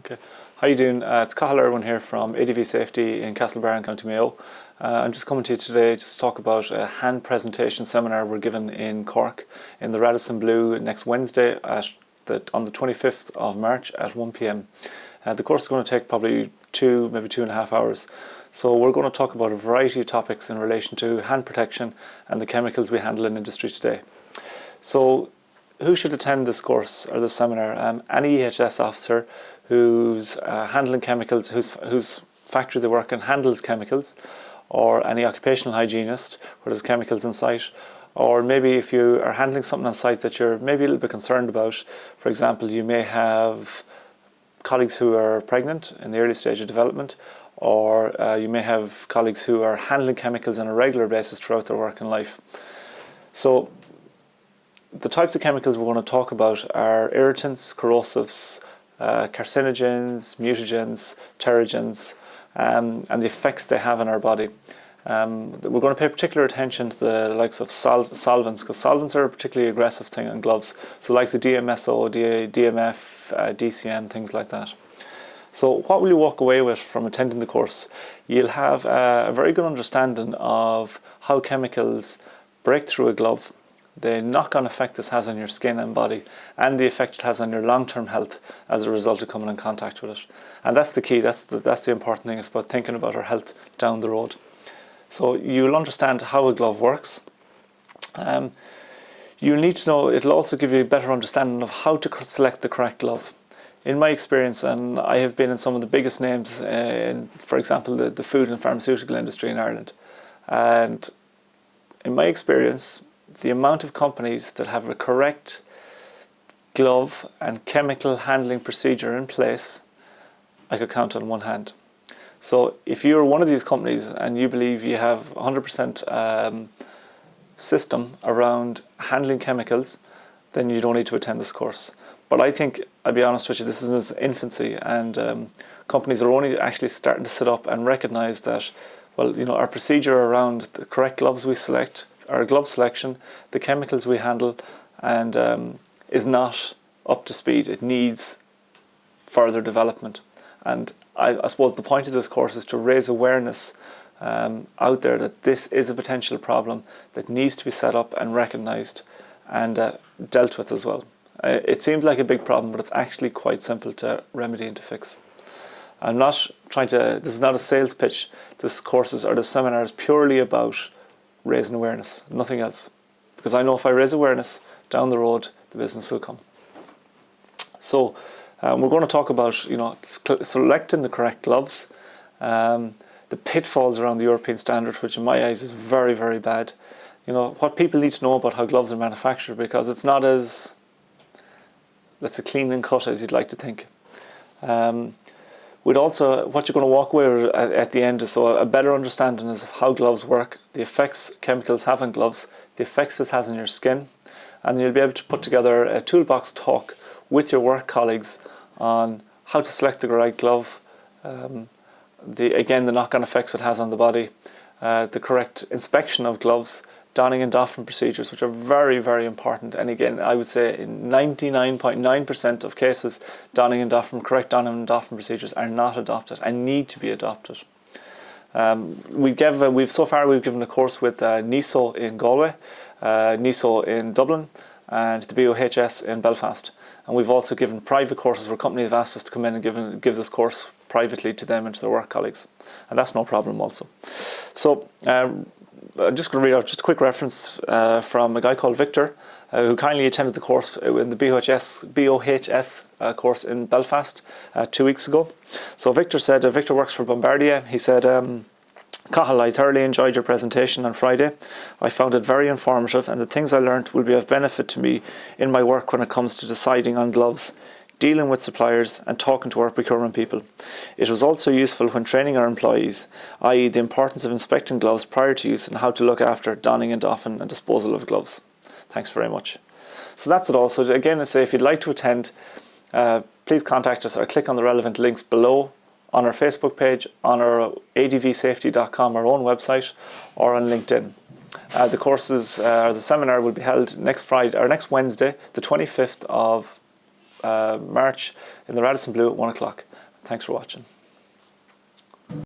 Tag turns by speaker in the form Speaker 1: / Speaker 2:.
Speaker 1: Okay. How you doing? It's Cathal Irwin here from ADV Safety in Castlebar in County Mayo. I'm just coming to you today just to talk about a hand presentation seminar we're given in Cork in the Radisson Blu next Wednesday on the 25th of March at 1 p.m. The course is going to take probably maybe 2.5 hours. So we're going to talk about a variety of topics in relation to hand protection and the chemicals we handle in industry today. So who should attend this course or this seminar? Any EHS officer who's handling chemicals, whose factory they work in handles chemicals, or any occupational hygienist where there's chemicals in site, or maybe if you are handling something on site that you're maybe a little bit concerned about. For example, you may have colleagues who are pregnant in the early stage of development, or you may have colleagues who are handling chemicals on a regular basis throughout their working life. So the types of chemicals we're going to talk about are irritants, corrosives, carcinogens, mutagens, teratogens, and the effects they have on our body. We're going to pay particular attention to the likes of solvents, because solvents are a particularly aggressive thing on gloves. So the likes of DMSO, DMF, DCM, things like that. So what will you walk away with from attending the course? You'll have a very good understanding of how chemicals break through a glove, the knock-on effect this has on your skin and body, and the effect it has on your long-term health as a result of coming in contact with it. And that's the key, that's the important thing. It's about thinking about our health down the road. So you'll understand how a glove works. You'll need to know, it'll also give you a better understanding of how to select the correct glove. In my experience, and I have been in some of the biggest names in, for example, the food and pharmaceutical industry in Ireland. And in my experience, the amount of companies that have a correct glove and chemical handling procedure in place, I could count on one hand. So if you're one of these companies and you believe you have 100% system around handling chemicals, then you don't need to attend this course. But I think, I'll be honest with you, this is in its infancy, and companies are only actually starting to sit up and recognize that, well, you know, our procedure around the correct gloves we select, our glove selection, the chemicals we handle, and is not up to speed. It needs further development. And I suppose the point of this course is to raise awareness out there that this is a potential problem that needs to be set up and recognized and dealt with as well. It seems like a big problem, but it's actually quite simple to remedy and to fix. I'm not trying to, this is not a sales pitch. This course or this seminar is purely about raising awareness, nothing else. Because I know if I raise awareness, down the road, the business will come. So we're going to talk about, you know, selecting the correct gloves, the pitfalls around the European standard, which in my eyes is very, very bad. You know, what people need to know about how gloves are manufactured, because it's not as, let's say, clean and cut as you'd like to think. With also, what you're going to walk away with at the end is a better understanding of how gloves work, the effects chemicals have on gloves, the effects this has on your skin, and you'll be able to put together a toolbox talk with your work colleagues on how to select the right glove, again, the knock-on effects it has on the body, the correct inspection of gloves, donning and doffing procedures, which are very, very important. And again, I would say in 99.9% of cases, correct donning and doffing procedures are not adopted and need to be adopted. We've given a course with NISO in Galway, NISO in Dublin, and the BOHS in Belfast. And we've also given private courses where companies have asked us to come in and give this course privately to them and to their work colleagues. And that's no problem also. So I'm just going to read out just a quick reference from a guy called Victor, who kindly attended the course in the BOHS course in Belfast 2 weeks ago. So Victor said, Victor works for Bombardier. He said, Cathal, I thoroughly enjoyed your presentation on Friday. I found it very informative, and the things I learnt will be of benefit to me in my work when it comes to deciding on gloves, dealing with suppliers, and talking to our procurement people. It was also useful when training our employees, i.e. the importance of inspecting gloves prior to use and how to look after donning and doffing and disposal of gloves. Thanks very much. So that's it all. So again, I say if you'd like to attend, please contact us or click on the relevant links below on our Facebook page, on our advsafety.com, our own website, or on LinkedIn. The seminar will be held next Wednesday, the 25th of March, in the Radisson Blu at 1 o'clock. Thanks for watching.